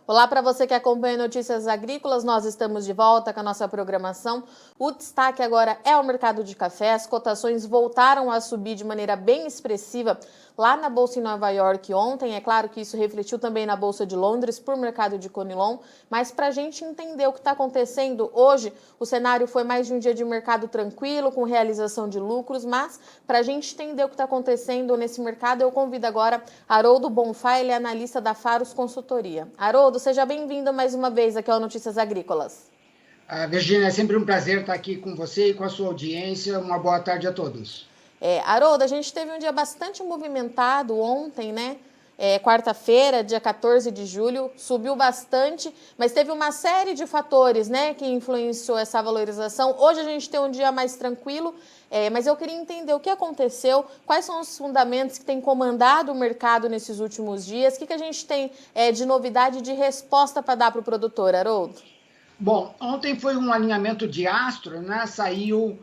Olá para você que acompanha Notícias Agrícolas, nós estamos de volta com a nossa programação. O destaque agora é o mercado de café. As cotações voltaram a subir de maneira bem expressiva lá na Bolsa em Nova York ontem. É claro que isso refletiu também na Bolsa de Londres por mercado de Conilon, mas para a gente entender o que está acontecendo hoje, o cenário foi mais de um dia de mercado tranquilo, com realização de lucros, mas para a gente entender o que está acontecendo nesse mercado, eu convido agora Haroldo Bonfá, ele é analista da Faros Consultoria. Haroldo, seja bem-vindo mais uma vez aqui ao Notícias Agrícolas. Virgínia, é sempre um prazer estar aqui com você e com a sua audiência. Uma boa tarde a todos. Haroldo, a gente teve um dia bastante movimentado ontem, né? Quarta-feira, dia 14 de julho, subiu bastante, mas teve uma série de fatores, né, que influenciou essa valorização. Hoje a gente tem um dia mais tranquilo, mas eu queria entender o que aconteceu, quais são os fundamentos que têm comandado o mercado nesses últimos dias, o que a gente tem de novidade, de resposta para dar para o produtor, Haroldo? Bom, ontem foi um alinhamento de astro, né? Saiu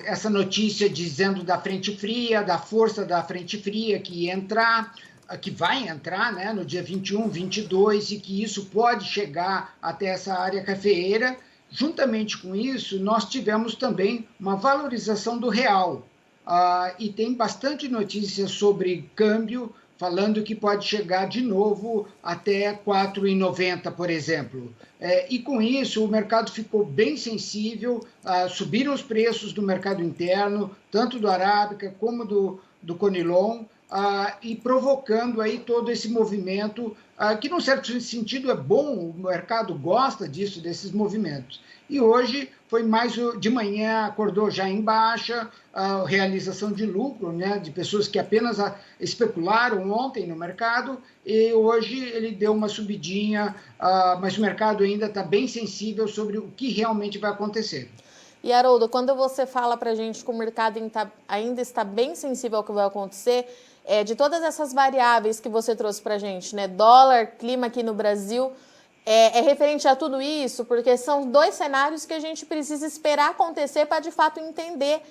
essa notícia dizendo da frente fria, da força da frente fria que ia entrar, que vai entrar, né, no dia 21, 22, e que isso pode chegar até essa área cafeeira. Juntamente com isso, nós tivemos também uma valorização do real. E tem bastante notícia sobre câmbio, falando que pode chegar de novo até 4,90, por exemplo. E com isso, o mercado ficou bem sensível, subiram os preços do mercado interno, tanto do Arábica como do Conilon, e provocando aí todo esse movimento, que, num certo sentido, é bom, o mercado gosta disso, desses movimentos. E hoje foi mais de manhã, acordou já em baixa, realização de lucro, né, de pessoas que apenas especularam ontem no mercado, e hoje ele deu uma subidinha, mas o mercado ainda está bem sensível sobre o que realmente vai acontecer. E, Haroldo, quando você fala para a gente que o mercado ainda está bem sensível ao que vai acontecer, de todas essas variáveis que você trouxe para a gente, né? Dólar, clima aqui no Brasil, é referente a tudo isso, porque são dois cenários que a gente precisa esperar acontecer para, de fato, entender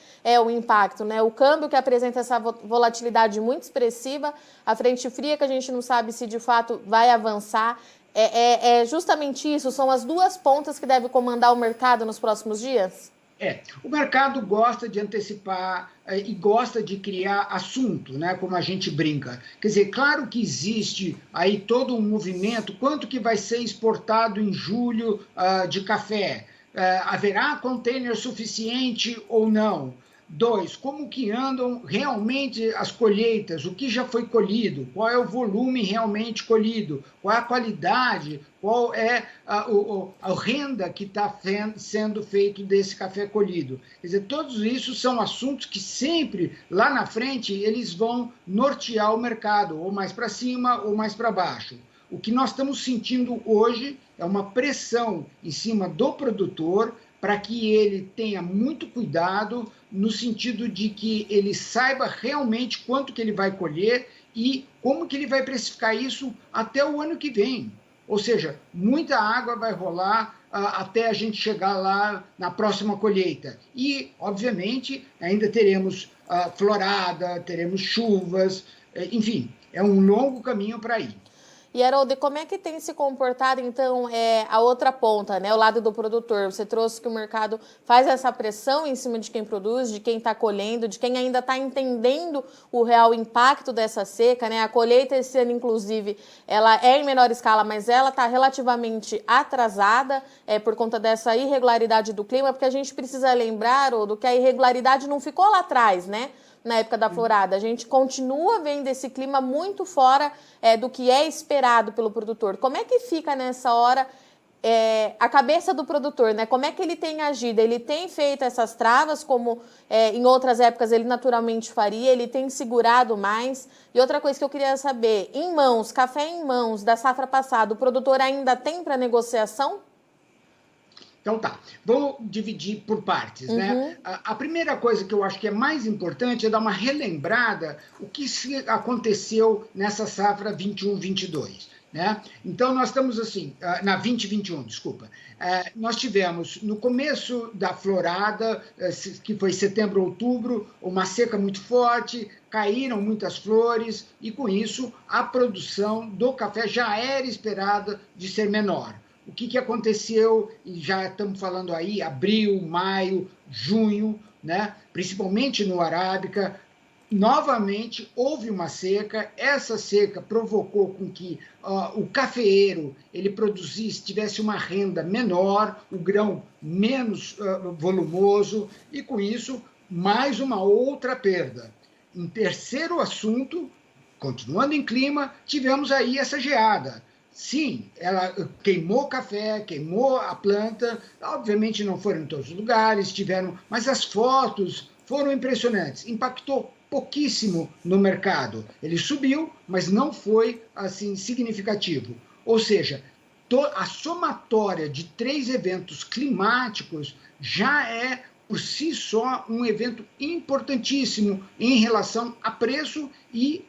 o impacto, né? O câmbio, que apresenta essa volatilidade muito expressiva, a frente fria, que a gente não sabe se, de fato, vai avançar. Justamente isso, são as duas pontas que devem comandar o mercado nos próximos dias? O mercado gosta de antecipar e gosta de criar assunto, né, como a gente brinca. Quer dizer, claro que existe aí todo um movimento, quanto que vai ser exportado em julho de café? Haverá container suficiente ou não? 2, como que andam realmente as colheitas, o que já foi colhido, qual é o volume realmente colhido, qual é a qualidade, qual é a renda que está sendo feito desse café colhido. Quer dizer, todos isso são assuntos que sempre, lá na frente, eles vão nortear o mercado, ou mais para cima ou mais para baixo. O que nós estamos sentindo hoje é uma pressão em cima do produtor para que ele tenha muito cuidado no sentido de que ele saiba realmente quanto que ele vai colher e como que ele vai precificar isso até o ano que vem. Ou seja, muita água vai rolar até a gente chegar lá na próxima colheita. E, obviamente, ainda teremos florada, teremos chuvas, enfim, é um longo caminho para ir. E, Haroldo, como é que tem se comportado, então, a outra ponta, né, o lado do produtor? Você trouxe que o mercado faz essa pressão em cima de quem produz, de quem está colhendo, de quem ainda está entendendo o real impacto dessa seca, né? A colheita esse ano, inclusive, ela é em menor escala, mas ela está relativamente atrasada por conta dessa irregularidade do clima, porque a gente precisa lembrar, Haroldo, que a irregularidade não ficou lá atrás, né? Na época da florada. A gente continua vendo esse clima muito fora do que é esperado pelo produtor. Como é que fica nessa hora a cabeça do produtor, né? Como é que ele tem agido? Ele tem feito essas travas, como em outras épocas ele naturalmente faria, ele tem segurado mais. E outra coisa que eu queria saber, em mãos, café em mãos da safra passada, o produtor ainda tem para negociação? Então tá, vou dividir por partes, né? A primeira coisa que eu acho que é mais importante é dar uma relembrada o que aconteceu nessa safra 21-22. né? Então, nós estamos assim, na 2021, desculpa. Nós tivemos, no começo da florada, que foi setembro, outubro, uma seca muito forte, caíram muitas flores, e com isso a produção do café já era esperada de ser menor. O que aconteceu, e já estamos falando aí, abril, maio, junho, né? Principalmente no Arábica, novamente houve uma seca. Essa seca provocou com que o cafeeiro ele produzisse, tivesse uma renda menor, o grão menos volumoso, e com isso mais uma outra perda. Em terceiro assunto, continuando em clima, tivemos aí essa geada. Sim, ela queimou o café, queimou a planta, obviamente não foram em todos os lugares, mas as fotos foram impressionantes, impactou pouquíssimo no mercado. Ele subiu, mas não foi assim significativo. Ou seja, a somatória de 3 eventos climáticos já é, por si só, um evento importantíssimo em relação a preço e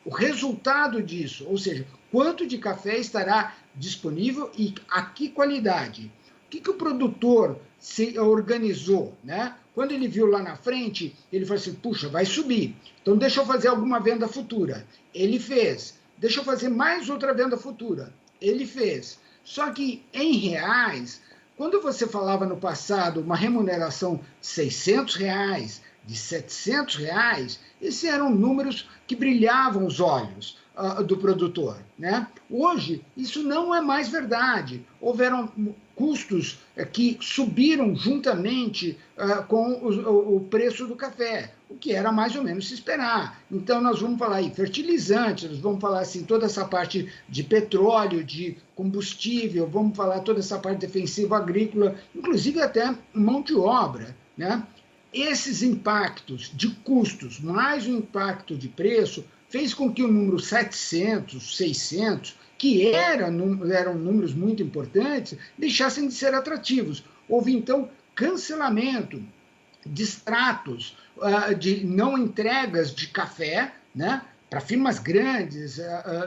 o resultado disso, ou seja, quanto de café estará disponível e a que qualidade. O que o produtor se organizou, né? Quando ele viu lá na frente, ele falou assim, puxa, vai subir, então deixa eu fazer alguma venda futura. Ele fez. Deixa eu fazer mais outra venda futura. Ele fez. Só que, em reais, quando você falava no passado uma remuneração de R$600, de R$700, esses eram números que brilhavam os olhos do produtor, né? Hoje, isso não é mais verdade. Houveram custos que subiram juntamente com o preço do café, o que era mais ou menos se esperar. Então, nós vamos falar aí fertilizantes, nós vamos falar assim, toda essa parte de petróleo, de combustível, vamos falar toda essa parte defensiva agrícola, inclusive até mão de obra, né? Esses impactos de custos, mais o impacto de preço, fez com que o número 700, 600, que eram números muito importantes, deixassem de ser atrativos. Houve, então, cancelamento de extratos, de não entregas de café, né? Para firmas grandes.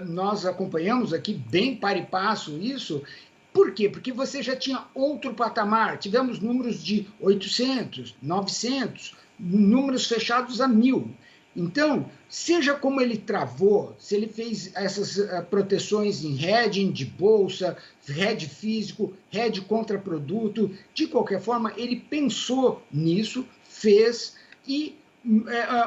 Nós acompanhamos aqui bem par e passo isso. Por quê? Porque você já tinha outro patamar. Tivemos números de 800, 900, números fechados a 1.000. Então, seja como ele travou, se ele fez essas proteções em hedging de bolsa, hedge físico, hedge contra produto, de qualquer forma, ele pensou nisso, fez, e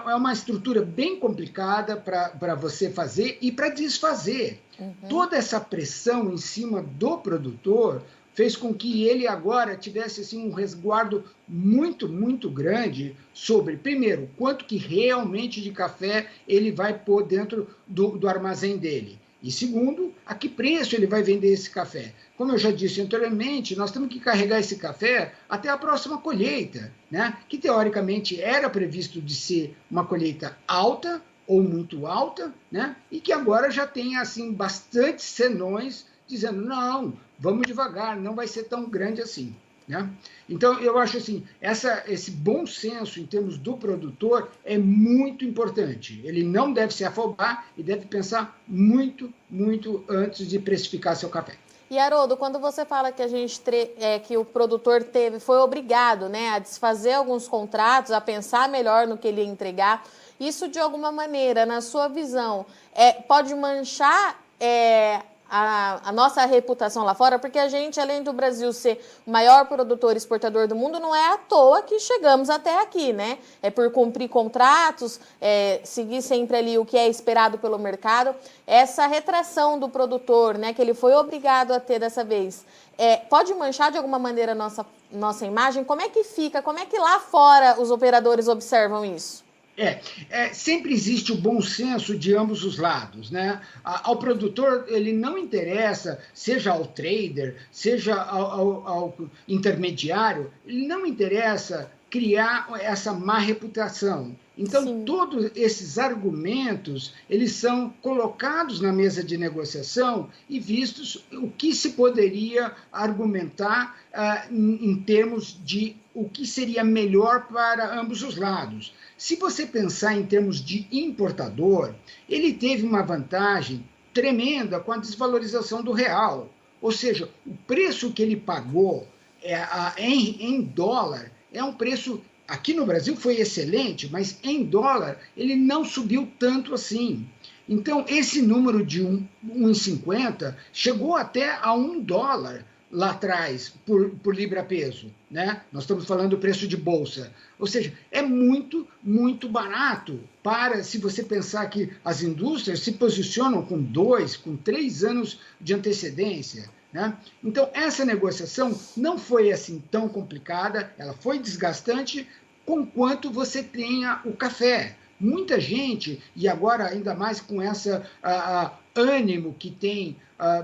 é uma estrutura bem complicada para você fazer e para desfazer. Toda essa pressão em cima do produtor fez com que ele agora tivesse assim, um resguardo muito, muito grande sobre, primeiro, quanto que realmente de café ele vai pôr dentro do armazém dele. E segundo, a que preço ele vai vender esse café. Como eu já disse anteriormente, nós temos que carregar esse café até a próxima colheita, né? Que teoricamente era previsto de ser uma colheita alta ou muito alta, né? E que agora já tem assim, bastante senões dizendo, não, vamos devagar, não vai ser tão grande assim, né? Então, eu acho assim, esse bom senso em termos do produtor é muito importante. Ele não deve se afobar e deve pensar muito, muito antes de precificar seu café. E, Haroldo, quando você fala que que o produtor foi obrigado, né, a desfazer alguns contratos, a pensar melhor no que ele ia entregar, isso, de alguma maneira, na sua visão, pode manchar a nossa reputação lá fora? Porque a gente, além do Brasil ser o maior produtor e exportador do mundo, não é à toa que chegamos até aqui, né? É por cumprir contratos, seguir sempre ali o que é esperado pelo mercado. Essa retração do produtor, né, que ele foi obrigado a ter dessa vez, pode manchar de alguma maneira a nossa imagem? Como é que fica? Como é que lá fora os operadores observam isso? Sempre existe o bom senso de ambos os lados, né? Ao produtor, ele não interessa, seja ao trader, seja ao intermediário, ele não interessa criar essa má reputação. Então, sim, todos esses argumentos, eles são colocados na mesa de negociação e vistos o que se poderia argumentar em termos de o que seria melhor para ambos os lados. Se você pensar em termos de importador, ele teve uma vantagem tremenda com a desvalorização do real. Ou seja, o preço que ele pagou em dólar é um preço, aqui no Brasil foi excelente, mas em dólar ele não subiu tanto assim. Então, esse número de 1,50 chegou até a $1 lá atrás, por libra-peso, né? Nós estamos falando do preço de bolsa. Ou seja, é muito, muito barato para, se você pensar que as indústrias se posicionam com 2, com 3 anos de antecedência, né? Então, essa negociação não foi assim tão complicada, ela foi desgastante, conquanto você tenha o café. Muita gente, e agora ainda mais com esse ânimo que tem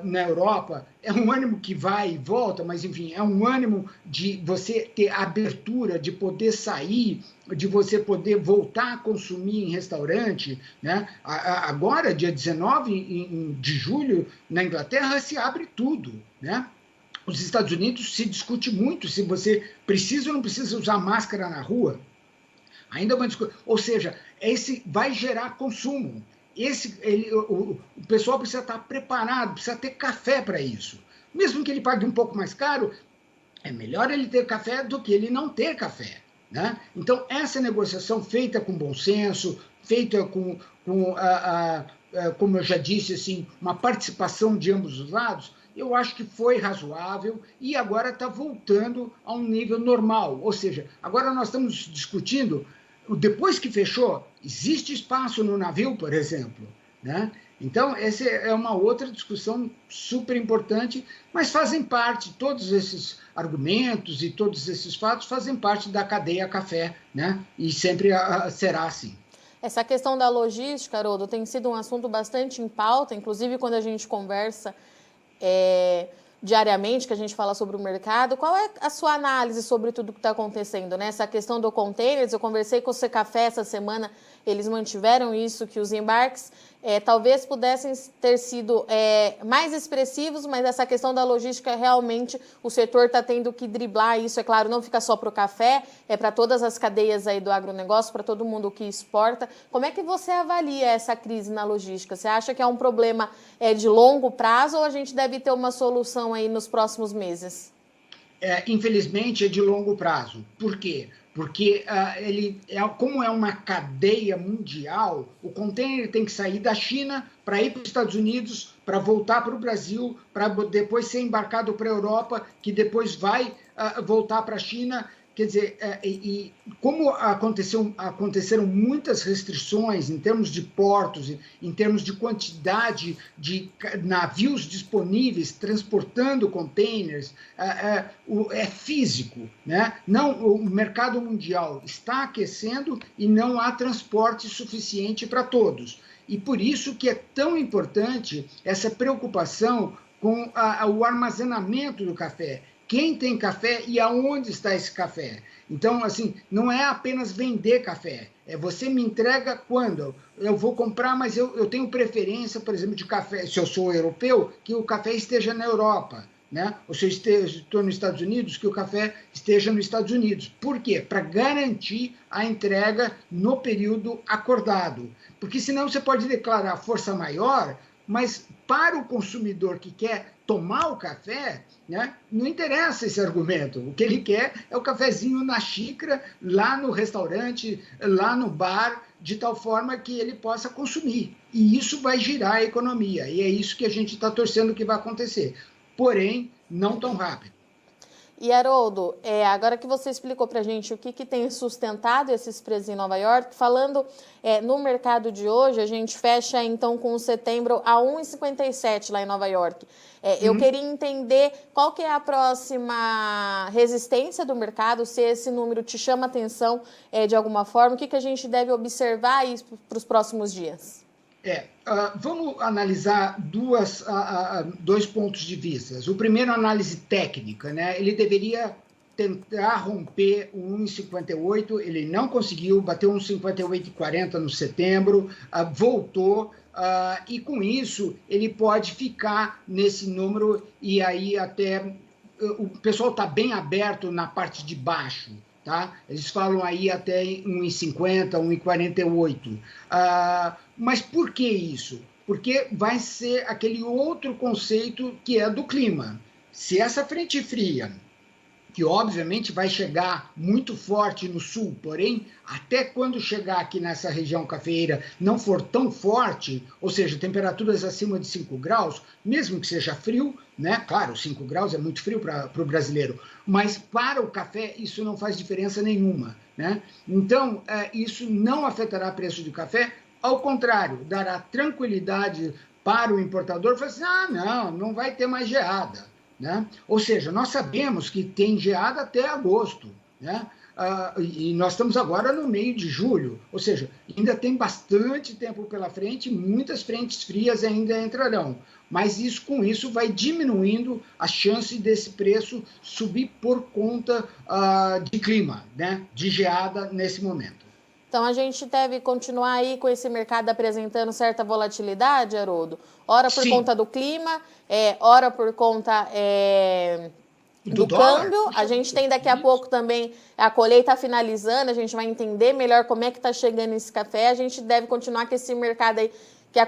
na Europa, é um ânimo que vai e volta, mas enfim, é um ânimo de você ter abertura, de poder sair, de você poder voltar a consumir em restaurante, né? Agora, dia 19 de julho, na Inglaterra, se abre tudo, né? Os Estados Unidos se discute muito se você precisa ou não precisa usar máscara na rua. Ou seja, esse vai gerar consumo. O pessoal precisa estar preparado, precisa ter café para isso. Mesmo que ele pague um pouco mais caro, é melhor ele ter café do que ele não ter café, né? Então, essa negociação feita com bom senso, feita como eu já disse, assim, uma participação de ambos os lados, eu acho que foi razoável e agora está voltando a um nível normal. Ou seja, agora nós estamos discutindo, depois que fechou, existe espaço no navio, por exemplo, né? Então, essa é uma outra discussão super importante, mas fazem parte, todos esses argumentos e todos esses fatos fazem parte da cadeia café, né? E sempre será assim. Essa questão da logística, Haroldo, tem sido um assunto bastante em pauta, inclusive quando a gente conversa diariamente, que a gente fala sobre o mercado. Qual é a sua análise sobre tudo que está acontecendo, né? Essa questão do containers, eu conversei com o Secafé essa semana, eles mantiveram isso, que os embarques talvez pudessem ter sido mais expressivos, mas essa questão da logística, realmente, o setor está tendo que driblar isso. É claro, não fica só para o café, é para todas as cadeias aí do agronegócio, para todo mundo que exporta. Como é que você avalia essa crise na logística? Você acha que é um problema de longo prazo ou a gente deve ter uma solução aí nos próximos meses? Infelizmente, é de longo prazo. Por quê? Porque como é uma cadeia mundial, o container tem que sair da China para ir para os Estados Unidos, para voltar para o Brasil, para depois ser embarcado para a Europa, que depois vai voltar para a China. Quer dizer, como aconteceram muitas restrições em termos de portos, em termos de quantidade de navios disponíveis transportando containers, é físico, né? Não, o mercado mundial está aquecendo e não há transporte suficiente para todos. E por isso que é tão importante essa preocupação com o armazenamento do café. Quem tem café e aonde está esse café? Então, assim, não é apenas vender café. Você me entrega quando? Eu vou comprar, mas eu tenho preferência, por exemplo, de café, se eu sou europeu, que o café esteja na Europa, né? Ou se eu estou nos Estados Unidos, que o café esteja nos Estados Unidos. Por quê? Para garantir a entrega no período acordado. Porque senão você pode declarar força maior, mas para o consumidor que quer tomar o café, né, não interessa esse argumento. O que ele quer é o cafezinho na xícara, lá no restaurante, lá no bar, de tal forma que ele possa consumir. E isso vai girar a economia. E é isso que a gente está torcendo que vai acontecer. Porém, não tão rápido. E, Haroldo, agora que você explicou para a gente o que tem sustentado esses preços em Nova York, falando no mercado de hoje, a gente fecha então com setembro a 1,57 lá em Nova York. Eu queria entender qual que é a próxima resistência do mercado, se esse número te chama atenção de alguma forma, o que a gente deve observar aí para os próximos dias? Vamos analisar dois pontos de vista. O primeiro, análise técnica, né? Ele deveria tentar romper o 1,58, ele não conseguiu, bateu 1,58,40 no setembro, voltou, e com isso ele pode ficar nesse número, e aí até o pessoal está bem aberto na parte de baixo. Tá? Eles falam aí até 1,50, 1,48. Mas por que isso? porque vai ser aquele outro conceito que é do clima. Se essa frente fria, que obviamente vai chegar muito forte no sul, porém, até quando chegar aqui nessa região cafeeira não for tão forte, ou seja, temperaturas acima de 5 graus, mesmo que seja frio, né? Claro, 5 graus é muito frio para o brasileiro, mas para o café isso não faz diferença nenhuma, né? Então, isso não afetará o preço do café, ao contrário, dará tranquilidade para o importador, falar assim, não vai ter mais geada. Né? Ou seja, nós sabemos que tem geada até agosto, né? E nós estamos agora no meio de julho, ou seja, ainda tem bastante tempo pela frente, muitas frentes frias ainda entrarão, mas com isso vai diminuindo a chance desse preço subir por conta de clima, né? De geada nesse momento. Então, a gente deve continuar aí com esse mercado apresentando certa volatilidade, Haroldo? Ora por Sim. conta do clima, ora por conta do dólar, câmbio. A gente tem daqui a pouco também a colheita finalizando, a gente vai entender melhor como é que está chegando esse café. A gente deve continuar com esse mercado aí, que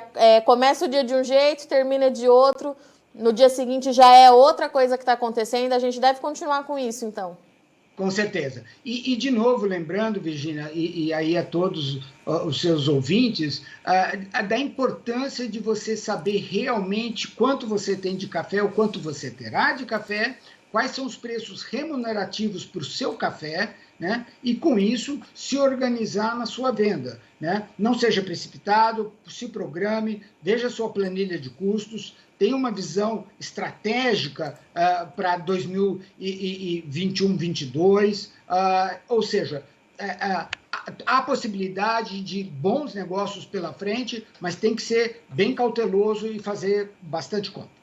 começa o dia de um jeito, termina de outro, no dia seguinte já é outra coisa que está acontecendo. A gente deve continuar com isso, então. Com certeza. E de novo, lembrando, Virginia, e aí a todos os seus ouvintes, da importância de você saber realmente quanto você tem de café, o quanto você terá de café, quais são os preços remunerativos para o seu café, né? E com isso se organizar na sua venda, né? Não seja precipitado, se programe, veja a sua planilha de custos, tenha uma visão estratégica para 2021, 2022, ou seja, há possibilidade de bons negócios pela frente, mas tem que ser bem cauteloso e fazer bastante conta.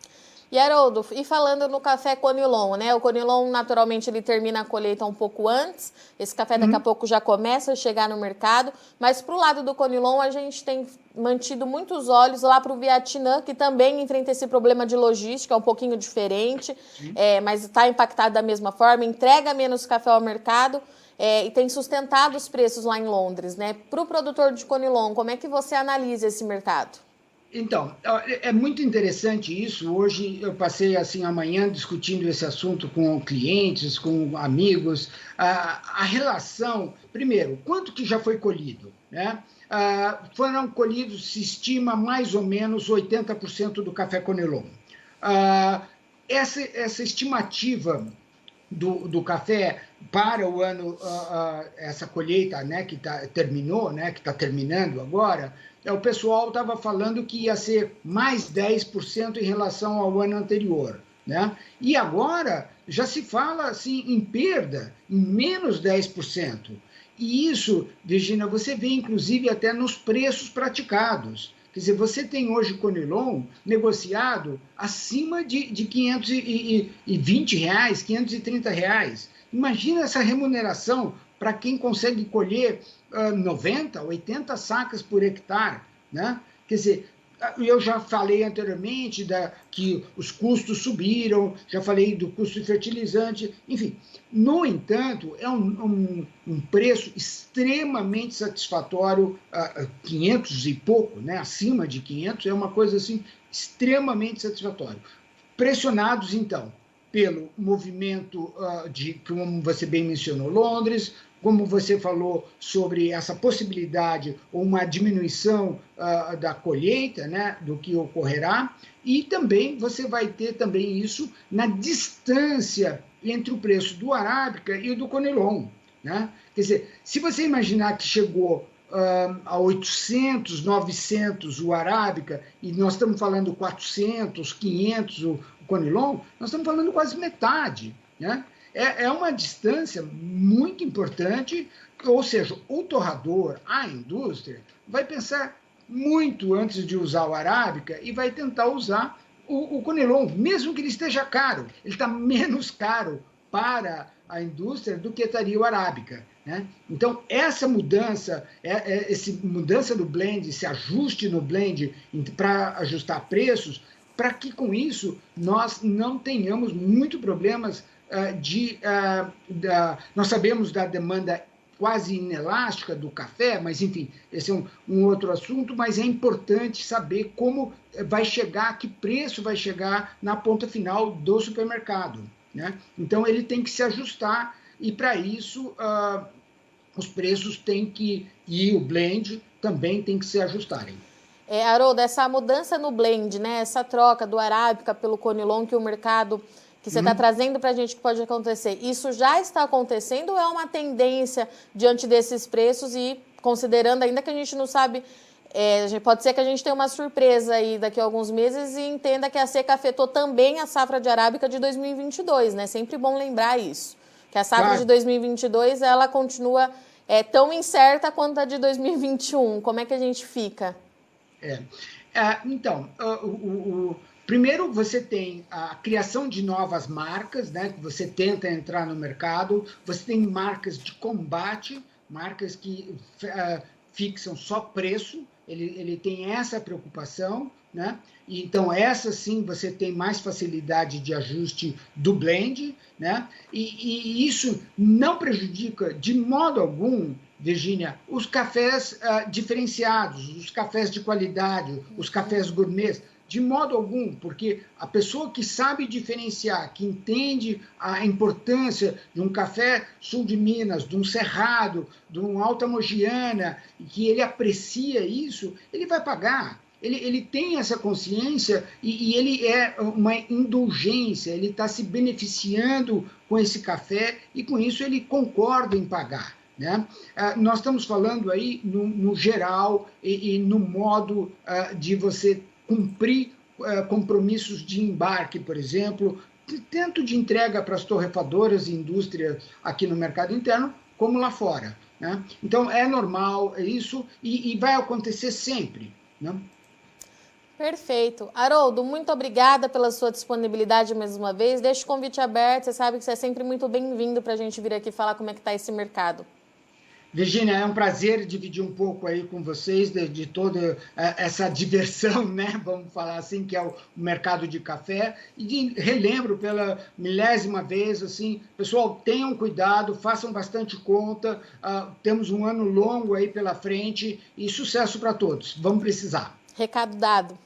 E Haroldo, e falando no café Conilon, né? O Conilon, naturalmente, ele termina a colheita um pouco antes. Esse café daqui a pouco já começa a chegar no mercado. Mas para o lado do Conilon, a gente tem mantido muitos olhos lá para o Vietnã, que também enfrenta esse problema de logística, um pouquinho diferente, mas está impactado da mesma forma, entrega menos café ao mercado e tem sustentado os preços lá em Londres, né? Para o produtor de Conilon, como é que você analisa esse mercado? Então, é muito interessante isso. Hoje eu passei assim a manhã discutindo esse assunto com clientes, com amigos. A relação, primeiro, quanto que já foi colhido, né? Foram colhidos, se estima, mais ou menos 80% do café Conilon. Essa estimativa do café para o ano, essa colheita, né, que terminou, né, que está terminando agora, o pessoal estava falando que ia ser mais 10% em relação ao ano anterior, né? E agora já se fala assim em perda, em menos 10%. E isso, Virginia, você vê inclusive até nos preços praticados. Quer dizer, você tem hoje Conilon negociado acima de R$520, R$530. Imagina essa remuneração para quem consegue colher 90, 80 sacas por hectare, né? Quer dizer, eu já falei anteriormente que os custos subiram, já falei do custo de fertilizante, enfim. No entanto, é um preço extremamente satisfatório, 500 e pouco, né? Acima de 500, é uma coisa assim extremamente satisfatória. Pressionados, então, pelo movimento como você bem mencionou, Londres, como você falou sobre essa possibilidade ou uma diminuição da colheita, né, do que ocorrerá, e também você vai ter também isso na distância entre o preço do Arábica e do Conilon, né? Quer dizer, se você imaginar que chegou a 800, 900 o Arábica, e nós estamos falando 400, 500 o Conilon, nós estamos falando quase metade, né? É uma distância muito importante, ou seja, o torrador, a indústria, vai pensar muito antes de usar o Arábica e vai tentar usar o Conilon, mesmo que ele esteja caro. Ele está menos caro para a indústria do que estaria o Arábica, né? Então, essa mudança, mudança do blend, esse ajuste no blend para ajustar preços, para que com isso nós não tenhamos muito problemas nós sabemos da demanda quase inelástica do café, mas, enfim, esse é um outro assunto, mas é importante saber como vai chegar, que preço vai chegar na ponta final do supermercado, né? Então, ele tem que se ajustar e, para isso, os preços têm que, e o blend também tem que se ajustarem. Haroldo, essa mudança no blend, né? Essa troca do Arábica pelo Conilon que o mercado que você está trazendo para a gente que pode acontecer, isso já está acontecendo ou é uma tendência diante desses preços e considerando ainda que a gente não sabe, pode ser que a gente tenha uma surpresa aí daqui a alguns meses e entenda que a seca afetou também a safra de Arábica de 2022, né? Sempre bom lembrar isso, que a safra de 2022 ela continua tão incerta quanto a de 2021. Como é que a gente fica? Então, primeiro você tem a criação de novas marcas, né, que você tenta entrar no mercado, você tem marcas de combate, marcas que fixam só preço, ele tem essa preocupação, né? E, então, essa sim você tem mais facilidade de ajuste do blend, né? E isso não prejudica de modo algum, Virgínia, os cafés diferenciados, os cafés de qualidade, os cafés gourmets, de modo algum, porque a pessoa que sabe diferenciar, que entende a importância de um café sul de Minas, de um Cerrado, de um Alta Mogiana, e que ele aprecia isso, ele vai pagar. Ele tem essa consciência e ele é uma indulgência, ele está se beneficiando com esse café e com isso ele concorda em pagar, né? Nós estamos falando aí no geral e no modo de você cumprir compromissos de embarque, por exemplo, tanto de entrega para as torrefadoras e indústrias aqui no mercado interno, como lá fora, né? Então, é normal isso e vai acontecer sempre, né? Perfeito. Haroldo, muito obrigada pela sua disponibilidade mais uma vez. Deixa o convite aberto, você sabe que você é sempre muito bem-vindo para a gente vir aqui falar como é que está esse mercado. Virgínia, é um prazer dividir um pouco aí com vocês de toda essa diversão, né? Vamos falar assim, que é o mercado de café. E relembro pela milésima vez, assim, pessoal, tenham cuidado, façam bastante conta, temos um ano longo aí pela frente e sucesso para todos. Vamos precisar. Recado dado.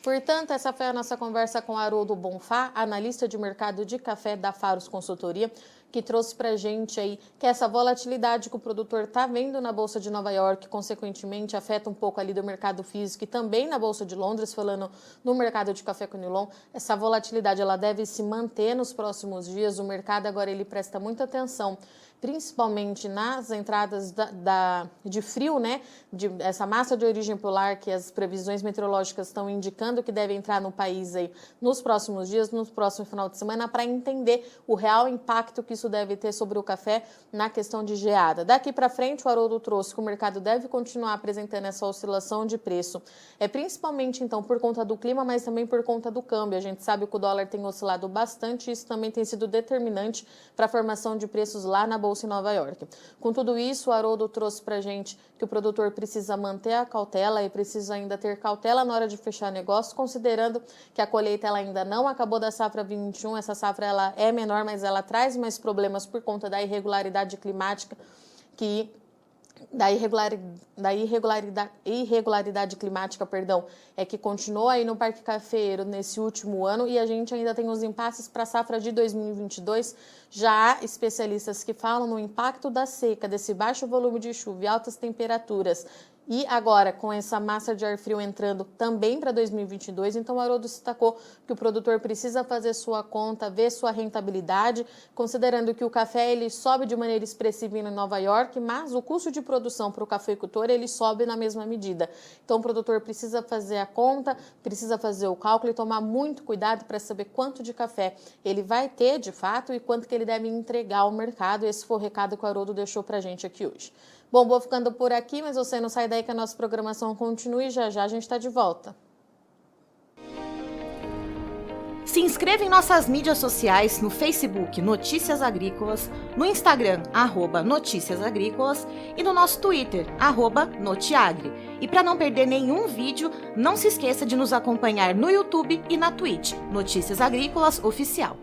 Portanto, essa foi a nossa conversa com Haroldo Bonfá, analista de mercado de café da Faros Consultoria, que trouxe para a gente aí que essa volatilidade que o produtor está vendo na Bolsa de Nova York, consequentemente, afeta um pouco ali do mercado físico e também na Bolsa de Londres, falando no mercado de café Conilon. Essa volatilidade ela deve se manter nos próximos dias. O mercado agora ele presta muita atenção, principalmente nas entradas de frio, né? Essa massa de origem polar que as previsões meteorológicas estão indicando que deve entrar no país aí nos próximos dias, no próximo final de semana, para entender o real impacto que isso deve ter sobre o café na questão de geada. Daqui para frente, o Haroldo trouxe que o mercado deve continuar apresentando essa oscilação de preço. Principalmente, então, por conta do clima, mas também por conta do câmbio. A gente sabe que o dólar tem oscilado bastante e isso também tem sido determinante para a formação de preços lá na Bolsa em Nova York. Com tudo isso, o Haroldo trouxe para a gente que o produtor precisa manter a cautela e precisa ainda ter cautela na hora de fechar negócio, considerando que a colheita ela ainda não acabou da safra 21, essa safra ela é menor, mas ela traz mais problemas por conta da irregularidade climática irregularidade climática, que continuou aí no Parque Cafeeiro nesse último ano e a gente ainda tem os impasses para a safra de 2022. Já há especialistas que falam no impacto da seca, desse baixo volume de chuva e altas temperaturas. E agora, com essa massa de ar frio entrando também para 2022, então o Haroldo destacou que o produtor precisa fazer sua conta, ver sua rentabilidade, considerando que o café ele sobe de maneira expressiva em Nova York, mas o custo de produção para o cafeicultor ele sobe na mesma medida. Então o produtor precisa fazer a conta, precisa fazer o cálculo e tomar muito cuidado para saber quanto de café ele vai ter de fato e quanto que ele deve entregar ao mercado. Esse foi o recado que o Haroldo deixou para a gente aqui hoje. Bom, vou ficando por aqui, mas você não sai daí que a nossa programação continue. Já já a gente está de volta. Se inscreva em nossas mídias sociais no Facebook Notícias Agrícolas, no Instagram @Notícias Agrícolas e no nosso Twitter @Notiagre. E para não perder nenhum vídeo, não se esqueça de nos acompanhar no YouTube e na Twitch Notícias Agrícolas Oficial.